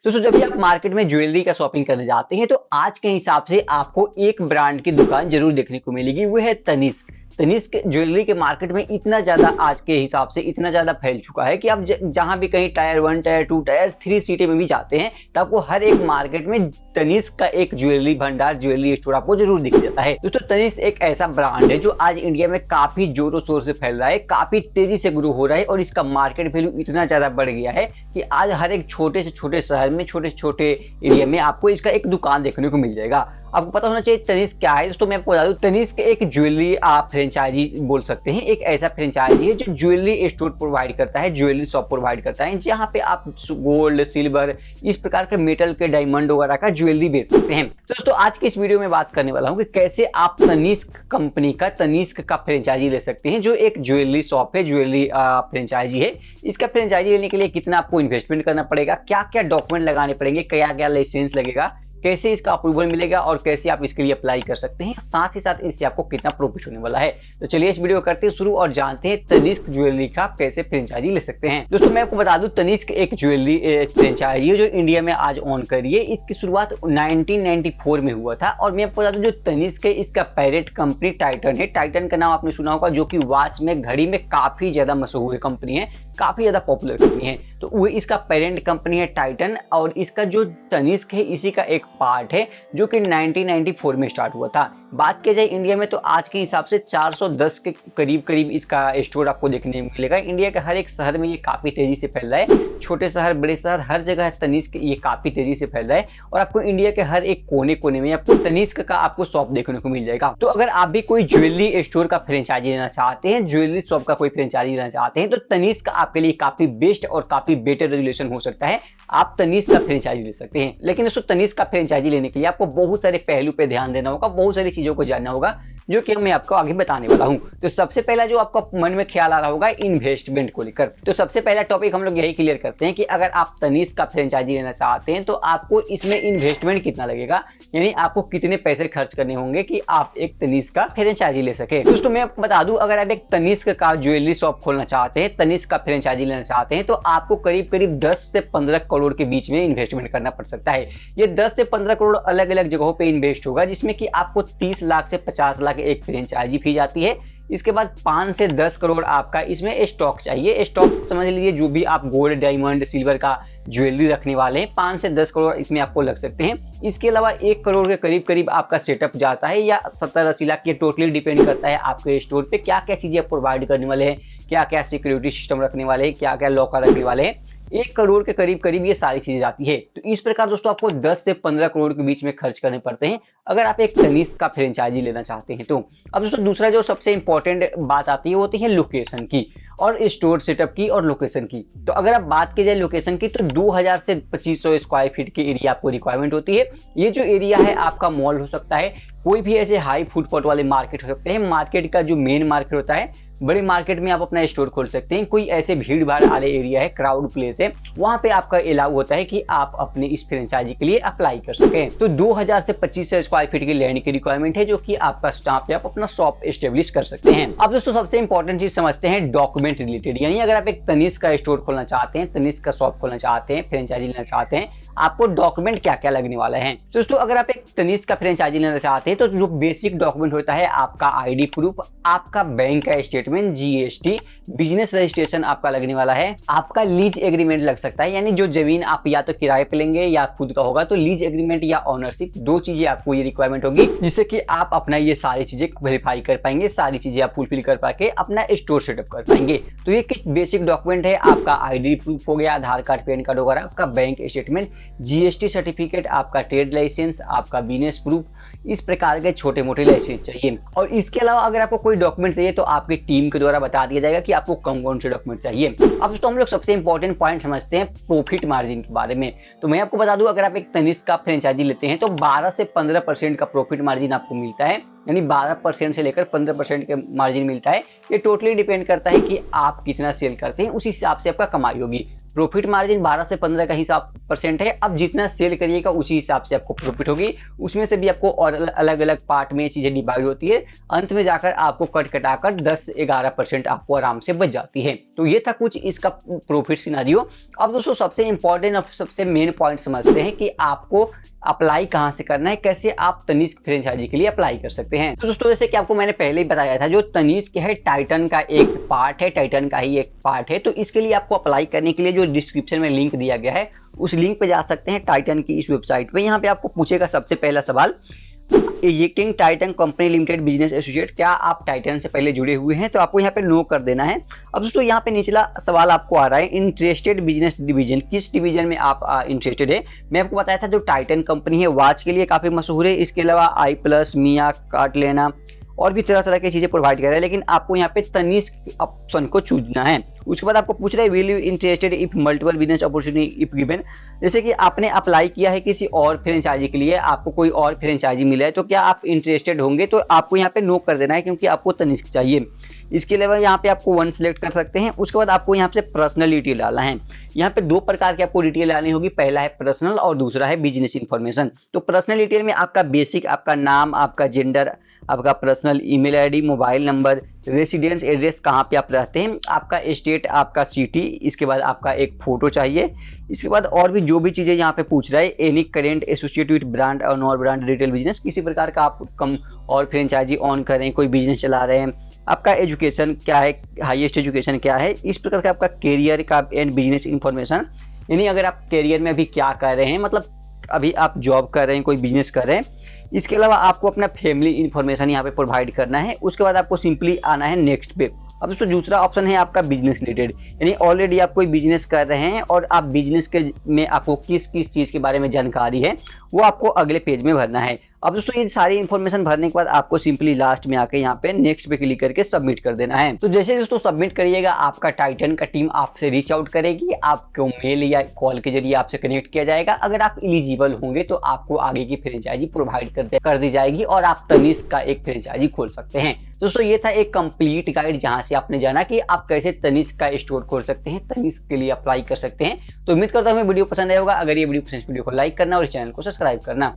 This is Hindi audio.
दोस्तों जब भी आप मार्केट में ज्वेलरी का शॉपिंग करने जाते हैं तो आज के हिसाब से आपको एक ब्रांड की दुकान जरूर देखने को मिलेगी, वो है तनिष्क। तनिष्क ज्वेलरी के मार्केट में इतना ज्यादा आज के हिसाब से इतना ज्यादा फैल चुका है कि आप जहां भी कहीं टायर 1 टायर 2 टायर 3 सिटी में भी जाते हैं तो आपको हर एक मार्केट में तनिष्क का एक ज्वेलरी भंडार, ज्वेलरी स्टोर आपको जरूर दिख जाता है। दोस्तों तनिष्क एक ऐसा ब्रांड है जो आज इंडिया में काफी जोरों शोर से फैल रहा है, काफी तेजी से ग्रो हो रहा है और इसका मार्केट वैल्यू इतना ज्यादा बढ़ गया है कि आज हर एक छोटे से छोटे शहर में, छोटे से छोटे एरिया में आपको इसका एक दुकान देखने को मिल जाएगा। आपको पता होना चाहिए तनिष्क क्या है। दोस्तों मैं आपको बता दूं, तनिष्क एक ज्वेलरी आप फ्रेंचाइजी बोल सकते हैं, एक ऐसा फ्रेंचाइजी है जो ज्वेलरी स्टोर प्रोवाइड करता है, ज्वेलरी शॉप प्रोवाइड करता है, जहां पे आप गोल्ड, सिल्वर, इस प्रकार के मेटल के, डायमंड वगैरह का ज्वेलरी बेच सकते हैं। तो दोस्तों आज की इस वीडियो में बात करने वाला हूं कि कैसे आप तनिष्क कंपनी का, तनिष्क का फ्रेंचाइजी ले सकते हैं, जो एक ज्वेलरी शॉप है, ज्वेलरी फ्रेंचाइजी है। इसका फ्रेंचाइजी लेने के लिए कितना आपको इन्वेस्टमेंट करना पड़ेगा, क्या क्या डॉक्यूमेंट लगाने पड़ेंगे, क्या क्या लाइसेंस लगेगा, कैसे इसका अप्रूवल मिलेगा और कैसे आप इसके लिए अप्लाई कर सकते हैं, साथ ही साथ इससे आपको कितना प्रॉफिट होने वाला है। तो चलिए इस वीडियो को करते हैं शुरू और जानते हैं तनिष्क ज्वेलरी का कैसे फ्रेंचाइजी ले सकते हैं। दोस्तों मैं आपको बता दूं, तनिष्क एक ज्वेलरी फ्रेंचाइजी है जो इंडिया में आज ऑन करी है। इसकी शुरुआत 1994 में हुआ था और मैं आपको बता दूं जो तनिष्क है इसका पेरेंट कंपनी टाइटन है। टाइटन का नाम आपने सुना होगा, जो कि वॉच में, घड़ी में काफी ज्यादा मशहूर कंपनी है, काफी ज्यादा पॉपुलर कंपनी है। तो वो इसका पेरेंट कंपनी है टाइटन और इसका जो तनिष्क है इसी का एक पार्ट है जो कि 1994 में स्टार्ट हुआ था। बात की जाए इंडिया में तो आज के हिसाब से 410 के करीब करीब इसका स्टोर आपको देखने मिलेगा। इंडिया के हर एक शहर में ये काफी तेजी से फैल रहा है, छोटे शहर, बड़े शहर, हर जगह तनिष्क ये काफी तेजी से फैल रहा है और आपको इंडिया के हर एक कोने कोने में आपको तनिष्क का आपको शॉप देखने को मिल जाएगा। तो अगर आप भी कोई ज्वेलरी स्टोर का फ्रेंचाइजी लेना चाहते हैं, ज्वेलरी शॉप का कोई फ्रेंचाइजी लेना चाहते हैं, तो तनिष्क आपके लिए काफी बेस्ट और काफी बेटर रेगुलेशन हो सकता है। आप तनिष्क का फ्रेंचाइजी ले सकते हैं, लेकिन दोस्तों तनिष्क का फ्रेंचाइजी लेने के लिए आपको बहुत सारे पहलू पे ध्यान देना होगा, बहुत सारी चीजों को जानना होगा जो कि मैं आपको आगे बताने वाला हूं। तो सबसे पहला जो आपको मन में ख्याल आ रहा होगा इन्वेस्टमेंट को लेकर, तो सबसे पहला टॉपिक हम लोग यही क्लियर करते हैं कि अगर आप तनिष्क का फ्रेंचाइजी लेना चाहते हैं तो आपको इसमें इन्वेस्टमेंट कितना लगेगा, यानी आपको कितने पैसे खर्च करने होंगे कि आप एक तनिष्क का फ्रेंचाइजी ले सके। दोस्तों मैं आपको बता दूं, अगर आप एक तनिष्क का ज्वेलरी शॉप खोलना चाहते हैं, तनिष्क का फ्रेंचाइजी लेना चाहते हैं, तो आपको करीब करीब 10 से 15 करोड़ के बीच में इन्वेस्टमेंट करना पड़ सकता है। ये 10 से 15 करोड़ अलग अलग जगहों पे इन्वेस्ट होगा, जिसमें कि आपको 30 लाख से 50 लाख एक फ्रेंचाइजी फी जाती है। इसके बाद 5 से 10 करोड़ आपका इसमें स्टॉक चाहिए। स्टॉक समझ लीजिए जो भी आप गोल्ड, डायमंड, सिल्वर का ज्वेलरी रखने वाले हैं, 5 से 10 करोड़ इसमें आपको लग सकते हैं। इसके अलावा 1 करोड़ के करीब करीब आपका सेटअप जाता है, या 70-80 लाख, ये टोटली डिपेंड करता है आपके स्टोर पे क्या क्या चीजें आप प्रोवाइड करने वाले हैं, क्या क्या सिक्योरिटी सिस्टम रखने वाले हैं, क्या क्या लॉकर रखने वाले हैं। 1 करोड़ के करीब करीब ये सारी चीजें जाती है। तो इस प्रकार दोस्तों आपको 10 से 15 करोड़ के बीच में खर्च करने पड़ते हैं अगर आप एक तनिष्क का फ्रेंचाइजी लेना चाहते हैं तो। अब दोस्तों दूसरा जो सबसे इंपॉर्टेंट बात आती है वो होती है लोकेशन की और स्टोर सेटअप की और लोकेशन की। तो अगर आप बात की जाए लोकेशन की तो 2000 से 2500 स्क्वायर फीट की एरिया आपको रिक्वायरमेंट होती है। ये जो एरिया है आपका मॉल हो सकता है, कोई भी ऐसे हाई फुटपाथ वाले मार्केट हो सकते हैं, मार्केट का जो मेन मार्केट होता है, बड़े मार्केट में आप अपना स्टोर खोल सकते हैं। कोई ऐसे भीड़ भाड़ वाले एरिया है, क्राउड प्लेस है, वहां पे आपका अलाउ होता है कि आप अपने इस फ्रेंचाइजी के लिए अप्लाई कर सकें। तो 2000 से 2500 स्क्वायर फीट की लैंड की रिक्वायरमेंट है, जो कि आपका स्टाफ पे आप अपना शॉप एस्टेब्लिश कर सकते हैं। अब दोस्तों सबसे इंपॉर्टेंट चीज समझते हैं डॉक्यूमेंट रिलेटेड, यानी अगर आप एक तनिष्क का स्टोर खोलना चाहते हैं, तनिष्क का शॉप खोलना चाहते हैं, फ्रेंचाइजी लेना चाहते हैं, आपको डॉक्यूमेंट क्या क्या लगने वाला है। दोस्तों अगर आप एक तनिष्क का फ्रेंचाइजी लेना चाहते हैं तो जो बेसिक डॉक्यूमेंट होता है, आपका आईडी प्रूफ, आपका बैंक का स्टेटमेंट, जीएसटी, बिजनेस रजिस्ट्रेशन आपका लगने वाला है, आपका लीज एग्रीमेंट लग सकता है, यानी जो जमीन आप या तो किराए पे लेंगे या खुद का होगा, तो लीज एग्रीमेंट या ओनरशिप, 2 चीजें आपको ये रिक्वायरमेंट होगी, जिससे कि आप अपना ये सारी चीजें वेरीफाई कर पाएंगे, सारी चीजें आप फुलफिल कर पाके अपना स्टोर सेटअप कर पाएंगे। तो ये कुछ बेसिक डॉक्यूमेंट है, आपका आईडी प्रूफ हो गया, आधार कार्ड, पैन कार्ड वगैरह, आपका बैंक स्टेटमेंट, जीएसटी सर्टिफिकेट, आपका ट्रेड लाइसेंस, आपका बिजनेस प्रूफ, इस प्रकार के छोटे मोटे लाइसेंस चाहिए। और इसके अलावा अगर आपको कोई डॉक्यूमेंट चाहिए तो आपकी टीम के द्वारा बता दिया जाएगा कि आपको कौन कौन से डॉक्यूमेंट चाहिए। अब दोस्तों हम लोग सबसे इंपॉर्टेंट पॉइंट समझते हैं प्रॉफिट मार्जिन के बारे में। तो मैं आपको बता दूं, अगर आप एक तनिष्क का फ्रेंचाइजी लेते हैं तो 12 से 15% का प्रॉफिट मार्जिन आपको मिलता है। यानी 12% से लेकर 15% के मार्जिन मिलता है। ये टोटली डिपेंड करता है कि आप कितना सेल करते हैं, उसी हिसाब से आपका कमाई होगी। प्रॉफिट मार्जिन 12 से 15 का हिसाब परसेंट है। अब जितना सेल करिएगा उसी हिसाब से आपको प्रॉफिट होगी। उसमें से भी आपको और अलग अलग पार्ट में चीजें डिवाइड होती है, अंत में जाकर आपको कट कटाकर 10-11% आपको आराम से बच जाती है। तो ये था कुछ इसका प्रॉफिट सिनेरियो। अब दोस्तों सबसे इंपॉर्टेंट और सबसे मेन पॉइंट समझते हैं कि आपको अप्लाई कहां से करना है, कैसे आप तनिष्क फ्रेंचाइजी के लिए अप्लाई कर सकते हैं। तो दोस्तों जैसे कि आपको मैंने पहले ही बताया था, जो तनिष्क है टाइटन का एक पार्ट है, टाइटन का ही एक पार्ट है। तो इसके लिए आपको अप्लाई करने के लिए जो डिस्क्रिप्शन में लिंक दिया गया है उस लिंक पे जा सकते हैं, टाइटन की इस वेबसाइट पे। यहाँ पे आपको पूछेगा सबसे पहला सवाल, existing Titan company limited business associate, क्या आप टाइटन से पहले जुड़े हुए हैं? तो आपको यहाँ पे नो कर देना है। अब दोस्तों यहाँ पे निचला सवाल आपको आ रहा है, इंटरेस्टेड बिजनेस डिवीजन, किस डिवीजन में आप इंटरेस्टेड है? मैं आपको बताया था जो टाइटन कंपनी है वॉच के लिए काफी मशहूर है, इसके अलावा आई प्लस, मिया, कार्टलेना और भी तरह तरह की चीजें प्रोवाइड कर रहा है, लेकिन आपको यहाँ पे तनिष्क ऑप्शन को चुनना है। उसके बाद आपको पूछ रहा है, will you interested if multiple business opportunity if given, जैसे कि आपने अप्लाई किया है किसी और फ्रेंचाइजी के लिए, आपको कोई और फ्रेंचाइजी मिला है, तो क्या आप इंटरेस्टेड होंगे? तो आपको यहाँ पे नो कर देना है क्योंकि आपको तनिष्क चाहिए। इसके अलावा यहाँ पे आपको वन सिलेक्ट कर सकते हैं। उसके बाद आपको यहाँ पे पर्सनल डिटेल डालना है। यहाँ पे दो प्रकार की आपको डिटेल डालनी होगी, पहला है पर्सनल और दूसरा है बिजनेस इन्फॉर्मेशन। तो पर्सनल डिटेल में आपका बेसिक, आपका नाम, आपका जेंडर, आपका personal email ID, mobile number, residence address, कहाँ पे आप रहते हैं, आपका स्टेट, आपका सिटी, इसके बाद आपका एक फोटो चाहिए। इसके बाद और भी जो भी चीजें यहाँ पे पूछ रहा है, any current associate with brand और नॉन ब्रांड रिटेल बिजनेस, किसी प्रकार का आप कम और फ्रेंचाइजी ऑन कर रहे हैं, कोई बिजनेस चला रहे हैं, आपका एजुकेशन क्या है, हाईएस्ट एजुकेशन क्या है, इस प्रकार का आपका कैरियर का एंड बिजनेस इंफॉर्मेशन, यानी अगर आप कैरियर में अभी क्या कर रहे हैं, मतलब अभी आप जॉब कर रहे हैं, कोई बिजनेस कर रहे हैं। इसके अलावा आपको अपना फैमिली इंफॉर्मेशन यहाँ पे प्रोवाइड करना है। उसके बाद आपको सिंपली आना है नेक्स्ट पे। अब दोस्तों दूसरा ऑप्शन है आपका बिजनेस रिलेटेड, यानी ऑलरेडी आप कोई बिजनेस कर रहे हैं और आप बिजनेस के में आपको किस किस चीज के बारे में जानकारी है वो आपको अगले पेज में भरना है। अब दोस्तों ये सारी इन्फॉर्मेशन भरने के बाद आपको सिंपली लास्ट में आके यहाँ पे नेक्स्ट पे क्लिक करके सबमिट कर देना है। तो जैसे दोस्तों सबमिट करिएगा, आपका टाइटन का टीम आपसे रीच आउट करेगी, आपको मेल या कॉल के जरिए आपसे कनेक्ट किया जाएगा। अगर आप एलिजिबल होंगे तो आपको आगे की फ्रेंचाइजी प्रोवाइड कर दी जाएगी और आप तनिष्क का एक फ्रेंचाइजी खोल सकते हैं। दोस्तों ये था एक कंप्लीट गाइड जहां से आपने जाना कि आप कैसे तनिष्क का स्टोर खोल सकते हैं, तनिष्क के लिए अप्लाई कर सकते हैं। तो उम्मीद करता हूँ वीडियो पसंद आया होगा। अगर ये वीडियो पसंद, वीडियो को लाइक करना और चैनल को सब्सक्राइब करना।